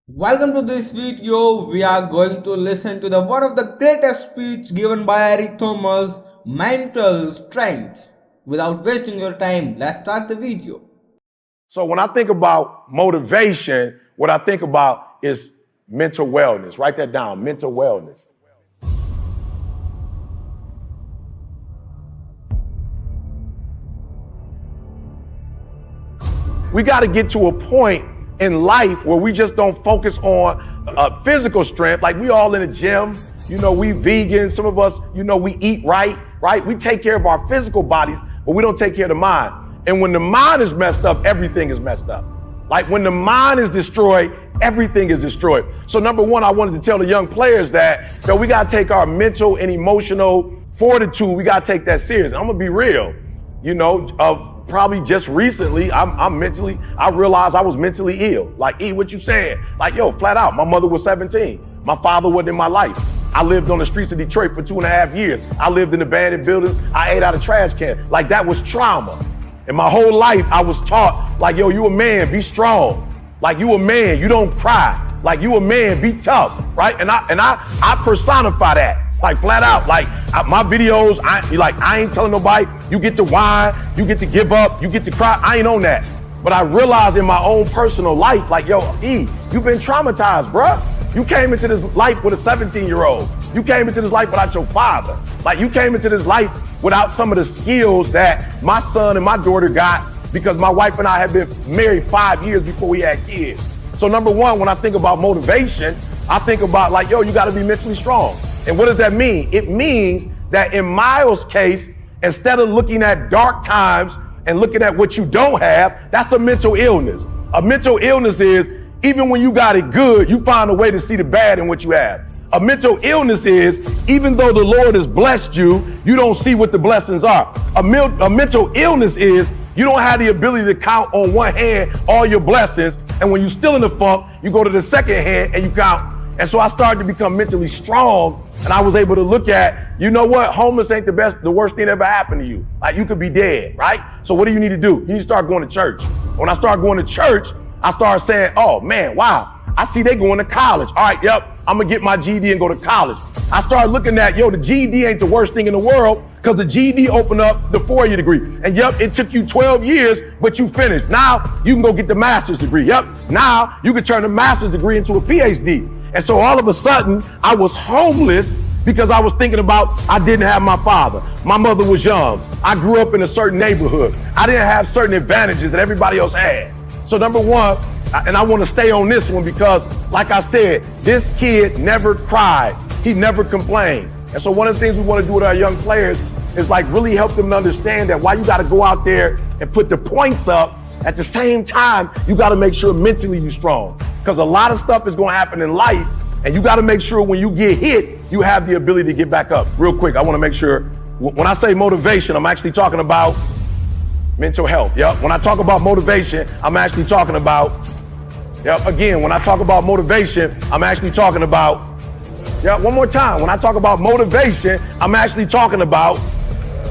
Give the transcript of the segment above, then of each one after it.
Welcome to this video. We are going to listen to one of the greatest speech given by Eric Thomas, Mental Strength. Without wasting your time, let's start the video. So when I think about motivation, what I think about is mental wellness. Write that down, mental wellness. We got to get to a point in life where we just don't focus on physical strength. Like we all in the gym, we vegan. Some of us, we eat right? We take care of our physical bodies, but we don't take care of the mind. And when the mind is messed up, everything is messed up. Like when the mind is destroyed, everything is destroyed. So number one, I wanted to tell the young players that we got to take our mental and emotional fortitude. We got to take that serious. I'm going to be real, probably just recently, I realized I was mentally ill. Like, what you saying? Like, flat out, my mother was 17. My father wasn't in my life. I lived on the streets of Detroit for 2.5 years. I lived in abandoned buildings. I ate out of trash cans. Like, that was trauma. And my whole life, I was taught, like, you a man, be strong. Like, you a man, you don't cry. Like, you a man, be tough, right? And I personify that. Like flat out, like my videos, I ain't telling nobody, you get to whine, you get to give up, you get to cry. I ain't on that. But I realized in my own personal life, like, you've been traumatized, bruh. You came into this life with a 17-year-old. You came into this life without your father. Like you came into this life without some of the skills that my son and my daughter got because my wife and I have been married 5 years before we had kids. So number one, when I think about motivation, I think about like, you gotta be mentally strong. And what does that mean? It means that in Miles' case, instead of looking at dark times and looking at what you don't have, that's a mental illness. A mental illness is even when you got it good, you find a way to see the bad in what you have. A mental illness is even though the Lord has blessed you, you don't see what the blessings are. A mental illness is you don't have the ability to count on one hand all your blessings. And when you're still in the funk, you go to the second hand and you count. And so I started to become mentally strong and I was able to look at, homeless ain't the worst thing that ever happened to you. Like you could be dead, right? So what do you need to do? You need to start going to church. When I started going to church, I started saying, oh man, wow, I see they going to college. All right, I'm gonna get my GED and go to college. I started looking at, the GED ain't the worst thing in the world because the GED opened up the 4-year degree. And it took you 12 years, but you finished. Now you can go get the master's degree. Now you can turn the master's degree into a PhD. And so all of a sudden, I was homeless because I was thinking about I didn't have my father. My mother was young. I grew up in a certain neighborhood. I didn't have certain advantages that everybody else had. So number one, and I want to stay on this one because, like I said, this kid never cried. He never complained. And so one of the things we want to do with our young players is like really help them to understand that while you got to go out there and put the points up, at the same time, you got to make sure mentally you're strong. Because a lot of stuff is going to happen in life, and you got to make sure when you get hit, you have the ability to get back up. Real quick, I want to make sure, when I say motivation, I'm actually talking about mental health. When I talk about motivation, I'm actually talking about, again, when I talk about motivation, I'm actually talking about, one more time. When I talk about motivation, I'm actually talking about,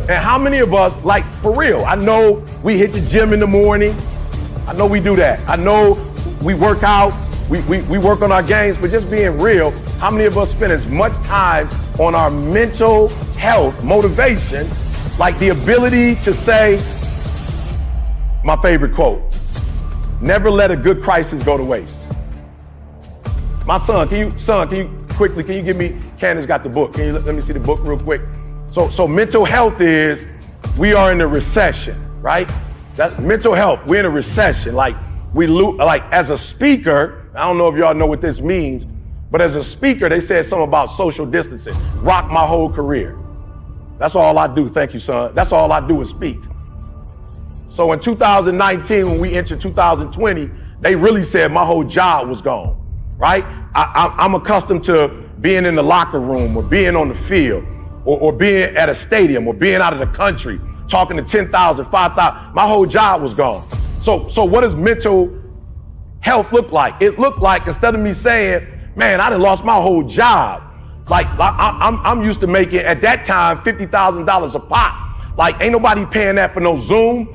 and how many of us, like for real, I know we hit the gym in the morning. I know we do that. I know we work out, we work on our games, but just being real, how many of us spend as much time on our mental health, motivation, like the ability to say, my favorite quote, never let a good crisis go to waste. My son, can you give me, Candace got the book. Can you let me see the book real quick? So mental health is, we are in a recession, right? That mental health, we're in a recession. Like as a speaker, I don't know if y'all know what this means, but as a speaker, they said something about social distancing. Rocked my whole career. That's all I do. Thank you, son. That's all I do is speak. So in 2019, when we entered 2020, they really said my whole job was gone, right? I'm accustomed to being in the locker room or being on the field or being at a stadium or being out of the country, talking to 10,000, 5,000. My whole job was gone. So what does mental health look like? It looked like, instead of me saying, man, I done lost my whole job. Like I'm used to making, at that time, $50,000 a pop. Like ain't nobody paying that for no Zoom.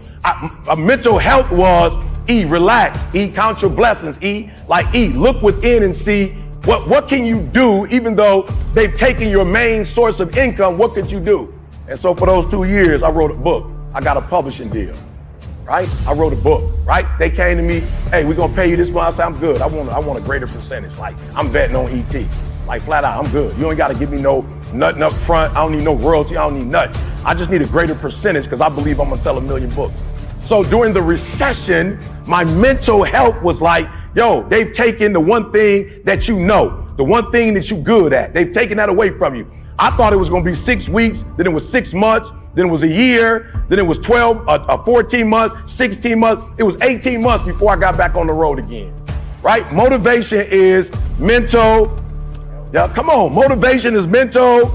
Mental health was, E, relax. E, count your blessings. E, like E, look within and see what can you do, even though they've taken your main source of income, what could you do? And so for those 2 years, I wrote a book. I got a publishing deal, right? I wrote a book, right? They came to me, hey, we're gonna pay you this month. I said, I'm good. I want a greater percentage. Like, I'm betting on ET. Like, flat out, I'm good. You ain't gotta give me no nothing up front. I don't need no royalty. I don't need nothing. I just need a greater percentage because I believe I'm gonna sell 1 million books. So during the recession, my mental health was like, yo, they've taken the one thing that you know, the one thing that you're good at. They've taken that away from you. I thought it was going to be 6 weeks, then it was 6 months, then it was a year, then it was 14 months, 16 months. It was 18 months before I got back on the road again, right? Motivation is mental. Yeah, come on. Motivation is mental.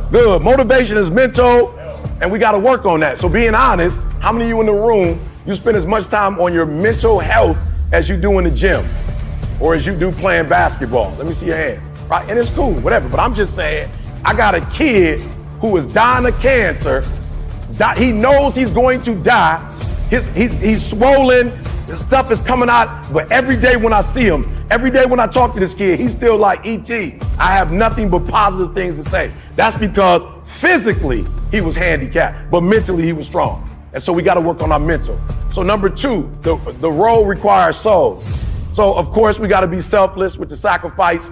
Good. Motivation is mental. And we got to work on that. So being honest, how many of you in the room, you spend as much time on your mental health as you do in the gym or as you do playing basketball? Let me see your hand. Right? And it's cool, whatever. But I'm just saying, I got a kid who is dying of cancer. He knows he's going to die. He's swollen. His stuff is coming out. But every day when I see him, every day when I talk to this kid, he's still like, E.T., I have nothing but positive things to say. That's because physically he was handicapped, but mentally he was strong. And so we got to work on our mental. So number 2, the role requires soul. So of course we got to be selfless with the sacrifice.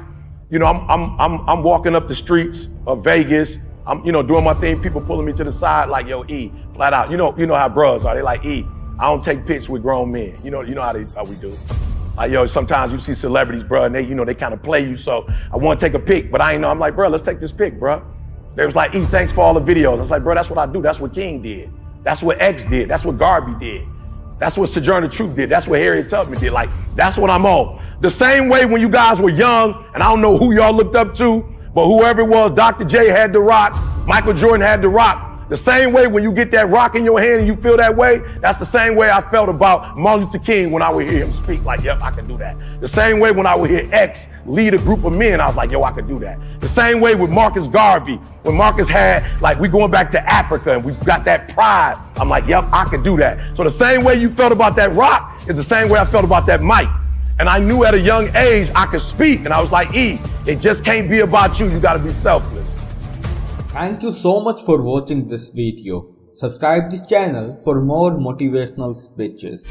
You know, I'm walking up the streets of Vegas. I'm, doing my thing. People pulling me to the side like, yo, E, flat out. You know how bros are. They like, E, I don't take pics with grown men. You know how we do. Yo, sometimes you see celebrities, bro, and they kind of play you. So I want to take a pic, but I ain't know. I'm like, bro, let's take this pic, bro. They was like, E, thanks for all the videos. I was like, bro, that's what I do. That's what King did. That's what X did. That's what Garvey did. That's what Sojourner Truth did. That's what Harriet Tubman did. Like, that's what I'm on. The same way when you guys were young, and I don't know who y'all looked up to, but whoever it was, Dr. J had the rock, Michael Jordan had the rock. The same way when you get that rock in your hand and you feel that way, that's the same way I felt about Martin Luther King when I would hear him speak. Like, yep, I can do that. The same way when I would hear X lead a group of men, I was like, yo, I could do that. The same way with Marcus Garvey, when Marcus had, like, we going back to Africa and we got that pride. I'm like, yep, I could do that. So the same way you felt about that rock is the same way I felt about that mic. And I knew at a young age I could speak. And I was like, E, it just can't be about you. You got to be selfless. Thank you so much for watching this video. Subscribe this channel for more motivational speeches.